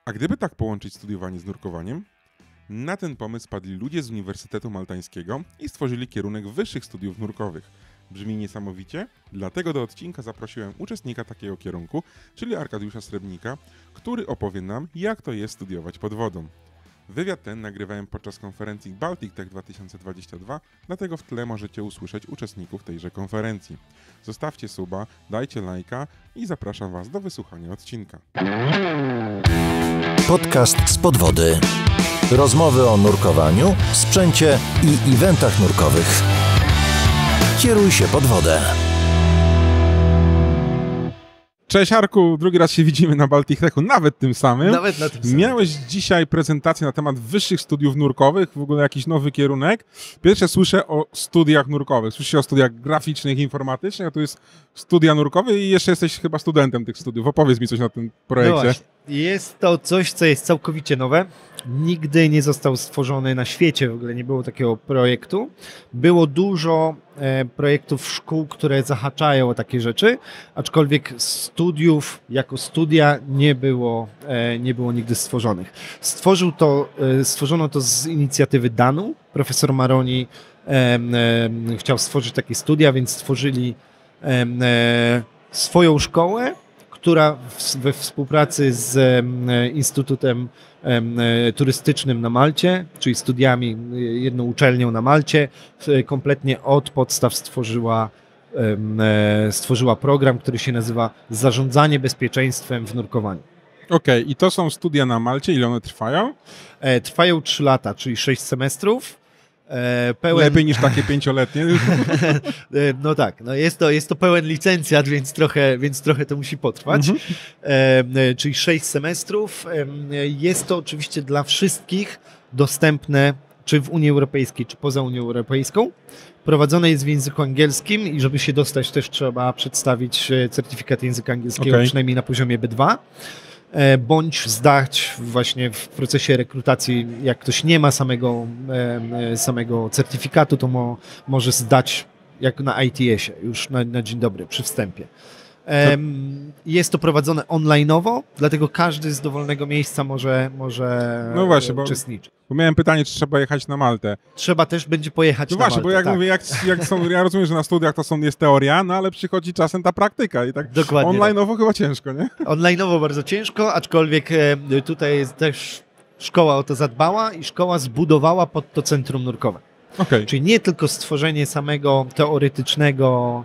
A gdyby tak połączyć studiowanie z nurkowaniem? Na ten pomysł padli ludzie z Uniwersytetu Maltańskiego i stworzyli kierunek wyższych studiów nurkowych. Brzmi niesamowicie, dlatego do odcinka zaprosiłem uczestnika takiego kierunku, czyli Arkadiusza Srebnika, który opowie nam, jak to jest studiować pod wodą. Wywiad ten nagrywałem podczas konferencji Baltic Tech 2022, dlatego w tle możecie usłyszeć uczestników tejże konferencji. Zostawcie suba, dajcie lajka i zapraszam Was do wysłuchania odcinka. Podcast z podwody. Rozmowy o nurkowaniu, sprzęcie i eventach nurkowych. Kieruj się pod wodę. Cześć Arku, drugi raz się widzimy na Baltic Techu, nawet tym samym. Nawet na tym samym. Miałeś dzisiaj prezentację na temat wyższych studiów nurkowych, w ogóle jakiś nowy kierunek. Pierwsze słyszę o studiach nurkowych, słyszę o studiach graficznych, informatycznych, a tu jest studia nurkowe i jeszcze jesteś chyba studentem tych studiów. Opowiedz mi coś na tym projekcie. No jest to coś, co jest całkowicie nowe. Nigdy nie został stworzony na świecie, w ogóle nie było takiego projektu. Było dużo projektów szkół, które zahaczają o takie rzeczy, aczkolwiek studiów jako studia nie było nigdy stworzonych. Stworzono to z inicjatywy DAN-u. Profesor Maroni chciał stworzyć takie studia, więc stworzyli swoją szkołę, która we współpracy z Instytutem Turystycznym na Malcie, czyli studiami, jedną uczelnią na Malcie, kompletnie od podstaw stworzyła program, który się nazywa Zarządzanie bezpieczeństwem w nurkowaniu. Okej, i to są studia na Malcie, ile one trwają? Trwają 3 lata, czyli 6 semestrów. Lepiej niż takie 5-letnie. No tak, no jest to pełen licencjat, więc trochę to musi potrwać. Czyli 6 semestrów. Jest to oczywiście dla wszystkich dostępne, czy w Unii Europejskiej, czy poza Unią Europejską. Prowadzone jest w języku angielskim i żeby się dostać, też trzeba przedstawić certyfikat języka angielskiego, przynajmniej na poziomie B2. Bądź zdać właśnie w procesie rekrutacji, jak ktoś nie ma samego certyfikatu, to może zdać jak na ITS-ie, już na dzień dobry, przy wstępie. Jest to prowadzone online'owo, dlatego każdy z dowolnego miejsca może no właśnie, uczestniczyć. Bo miałem pytanie, czy trzeba jechać na Maltę. Trzeba też będzie pojechać na Maltę. Właśnie, bo jak mówię, ja rozumiem, że na studiach jest teoria, no ale przychodzi czasem ta praktyka i tak online'owo chyba ciężko, nie? Online'owo bardzo ciężko, aczkolwiek tutaj jest też szkoła o to zadbała i szkoła zbudowała pod to centrum nurkowe. Czyli nie tylko stworzenie samego teoretycznego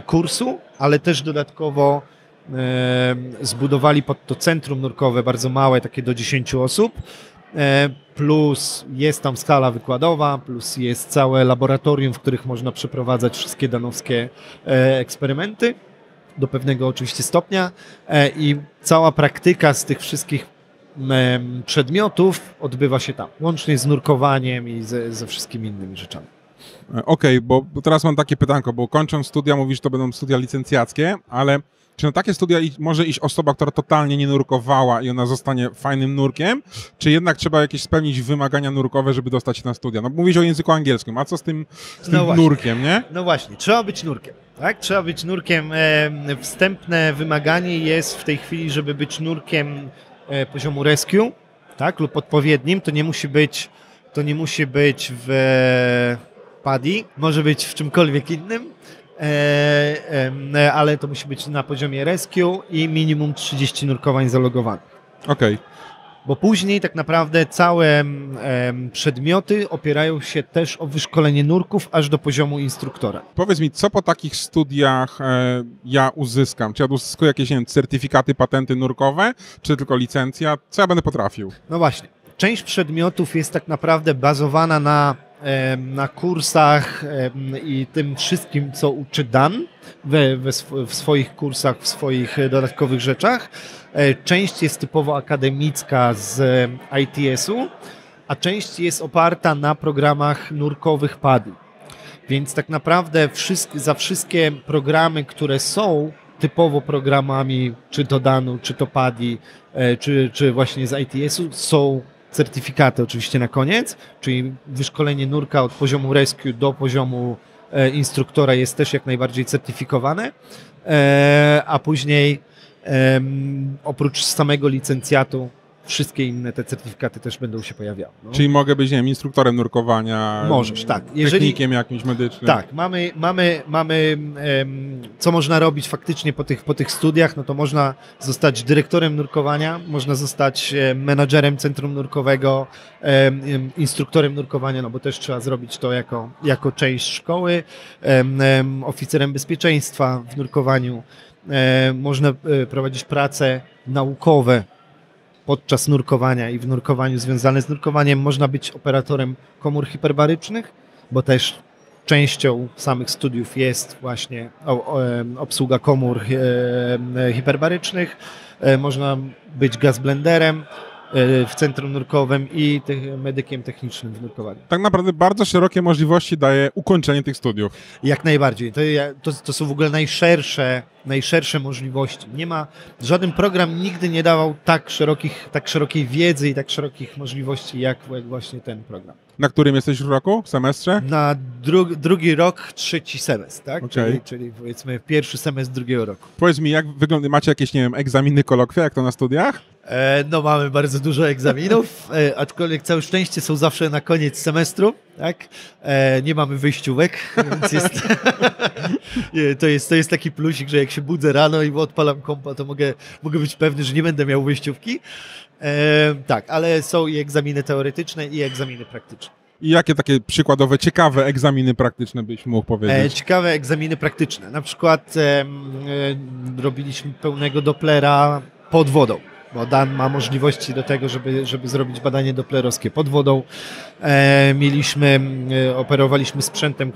kursu, ale też dodatkowo zbudowali pod to centrum nurkowe bardzo małe, takie do 10 osób, plus jest tam sala wykładowa, plus jest całe laboratorium, w których można przeprowadzać wszystkie danowskie eksperymenty do pewnego oczywiście stopnia i cała praktyka z tych wszystkich przedmiotów odbywa się tam, łącznie z nurkowaniem i ze wszystkimi innymi rzeczami. Okej, bo teraz mam takie pytanko, bo kończąc studia, mówisz, że to będą studia licencjackie, ale czy na takie studia może iść osoba, która totalnie nie nurkowała i ona zostanie fajnym nurkiem, czy jednak trzeba jakieś spełnić wymagania nurkowe, żeby dostać się na studia? No mówisz o języku angielskim, a co z tym nurkiem, nie? No właśnie, trzeba być nurkiem, tak? Trzeba być nurkiem. Wstępne wymaganie jest w tej chwili, żeby być nurkiem poziomu rescue, tak? Lub odpowiednim, to nie musi być w PADI, może być w czymkolwiek innym, ale to musi być na poziomie rescue i minimum 30 nurkowań zalogowanych. Bo później tak naprawdę całe przedmioty opierają się też o wyszkolenie nurków aż do poziomu instruktora. Powiedz mi, co po takich studiach ja uzyskam? Czy ja uzyskuję jakieś, nie wiem, certyfikaty, patenty nurkowe, czy tylko licencja? Co ja będę potrafił? No właśnie. Część przedmiotów jest tak naprawdę bazowana na kursach i tym wszystkim, co uczy Dan w swoich kursach, w swoich dodatkowych rzeczach. Część jest typowo akademicka z ITS-u, a część jest oparta na programach nurkowych PADI. Więc tak naprawdę za wszystkie programy, które są typowo programami, czy to DAN-u, czy to PADI, czy właśnie z ITS-u, są certyfikaty oczywiście na koniec, czyli wyszkolenie nurka od poziomu rescue do poziomu instruktora jest też jak najbardziej certyfikowane, a później Oprócz samego licencjatu wszystkie inne te certyfikaty też będą się pojawiały. No. Czyli mogę być, nie wiem, instruktorem nurkowania, możesz, tak. Technikiem jakimś medycznym. Tak, mamy co można robić faktycznie po tych studiach, no to można zostać dyrektorem nurkowania, można zostać menadżerem centrum nurkowego, instruktorem nurkowania, no bo też trzeba zrobić to jako część szkoły, oficerem bezpieczeństwa w nurkowaniu, można prowadzić prace naukowe podczas nurkowania i w nurkowaniu związane z nurkowaniem, można być operatorem komór hiperbarycznych, bo też częścią samych studiów jest właśnie obsługa komór hiperbarycznych, można być gazblenderem w centrum nurkowym i medykiem technicznym w nurkowaniu. Tak naprawdę bardzo szerokie możliwości daje ukończenie tych studiów. Jak najbardziej. To są w ogóle najszersze możliwości. Żaden program nigdy nie dawał tak szerokiej wiedzy i tak szerokich możliwości jak właśnie ten program. Na którym jesteś w roku, w semestrze? Na drugi rok, 3. semestr, tak? Okay. Czyli powiedzmy pierwszy semestr drugiego roku. Powiedz mi, jak wygląda, macie jakieś, nie wiem, egzaminy, kolokwia, jak to na studiach? No mamy bardzo dużo egzaminów, aczkolwiek całe szczęście są zawsze na koniec semestru, tak? Nie mamy wyjściówek, więc to jest taki plusik, że jak się budzę rano i odpalam kompa, to mogę być pewny, że nie będę miał wyjściówki. Tak, ale są i egzaminy teoretyczne i egzaminy praktyczne. I jakie takie przykładowe, ciekawe egzaminy praktyczne byś mógł powiedzieć? Ciekawe egzaminy praktyczne. Na przykład robiliśmy pełnego Dopplera pod wodą, bo Dan ma możliwości do tego, żeby zrobić badanie doplerowskie pod wodą. Operowaliśmy sprzętem,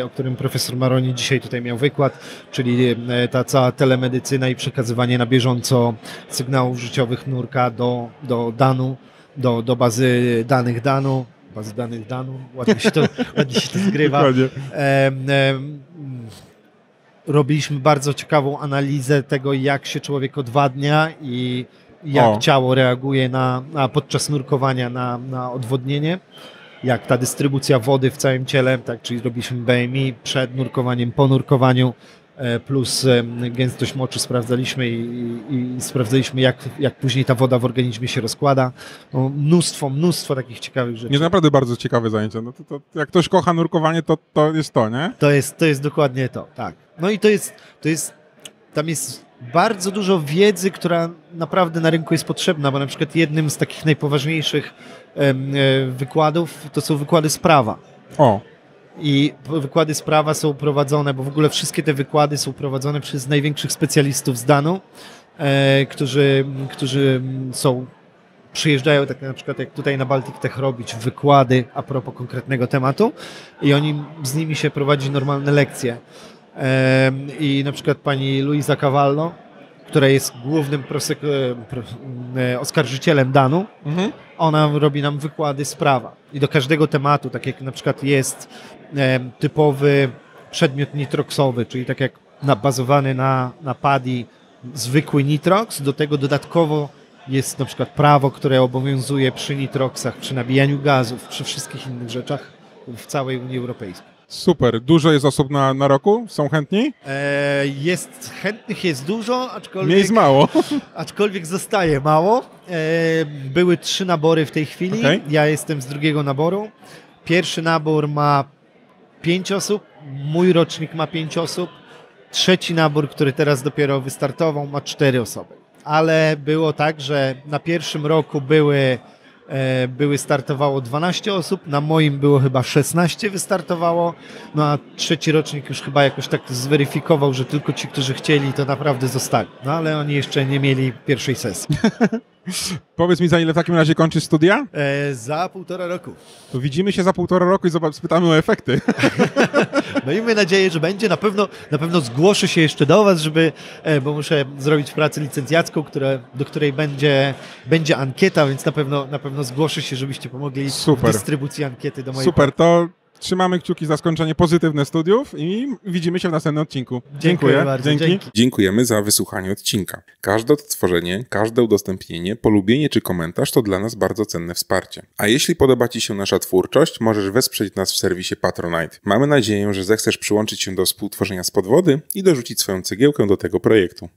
o którym profesor Maroni dzisiaj tutaj miał wykład, czyli ta cała telemedycyna i przekazywanie na bieżąco sygnałów życiowych nurka do DAN-u, do bazy danych DAN-u. Bazy danych DAN-u, ładnie się to zgrywa. Robiliśmy bardzo ciekawą analizę tego, jak się człowiek odwadnia i jak ciało reaguje podczas nurkowania na odwodnienie, jak ta dystrybucja wody w całym ciele, tak, czyli robiliśmy BMI przed nurkowaniem, po nurkowaniu, plus gęstość moczu sprawdzaliśmy i sprawdzaliśmy, jak później ta woda w organizmie się rozkłada. No, mnóstwo takich ciekawych rzeczy. Jest naprawdę bardzo ciekawe zajęcie. No to jak ktoś kocha nurkowanie, to jest to, nie? To jest dokładnie to, tak. No i tam jest bardzo dużo wiedzy, która naprawdę na rynku jest potrzebna, bo na przykład jednym z takich najpoważniejszych wykładów to są wykłady z prawa. I wykłady z prawa są prowadzone, bo w ogóle wszystkie te wykłady są prowadzone przez największych specjalistów z DAN-u, którzy przyjeżdżają, tak na przykład jak tutaj na Baltic Tech, robić wykłady a propos konkretnego tematu i z nimi się prowadzi normalne lekcje. I na przykład pani Luisa Cavallo, która jest głównym oskarżycielem DAN-u, ona robi nam wykłady z prawa. I do każdego tematu, tak jak na przykład jest typowy przedmiot nitroksowy, czyli tak jak bazowany na PADI zwykły nitroks, do tego dodatkowo jest na przykład prawo, które obowiązuje przy nitroksach, przy nabijaniu gazów, przy wszystkich innych rzeczach w całej Unii Europejskiej. Super. Dużo jest osób na roku? Są chętni? Chętnych jest dużo, aczkolwiek... Nie jest mało. Aczkolwiek zostaje mało. Były 3 nabory w tej chwili. Okay. Ja jestem z drugiego naboru. Pierwszy nabór ma 5 osób. Mój rocznik ma 5 osób. Trzeci nabór, który teraz dopiero wystartował, ma 4 osoby. Ale było tak, że na pierwszym roku startowało 12 osób, na moim było chyba 16 wystartowało, no a trzeci rocznik już chyba jakoś tak zweryfikował, że tylko ci, którzy chcieli, to naprawdę zostali. No ale oni jeszcze nie mieli pierwszej sesji. Powiedz mi, za ile w takim razie kończysz studia? Za 1,5 roku. To widzimy się za 1,5 roku i spytamy o efekty. Miejmy nadzieję, że będzie. Na pewno zgłoszę się jeszcze do Was, bo muszę zrobić pracę licencjacką, do której będzie ankieta, więc na pewno zgłoszę się, żebyście pomogli w dystrybucji ankiety do mojej. Super, to trzymamy kciuki za skończenie pozytywnych studiów i widzimy się w następnym odcinku. Dziękuję bardzo. Dzięki. Dziękujemy za wysłuchanie odcinka. Każde odtworzenie, każde udostępnienie, polubienie czy komentarz to dla nas bardzo cenne wsparcie. A jeśli podoba Ci się nasza twórczość, możesz wesprzeć nas w serwisie Patronite. Mamy nadzieję, że zechcesz przyłączyć się do współtworzenia Spod Wody i dorzucić swoją cegiełkę do tego projektu.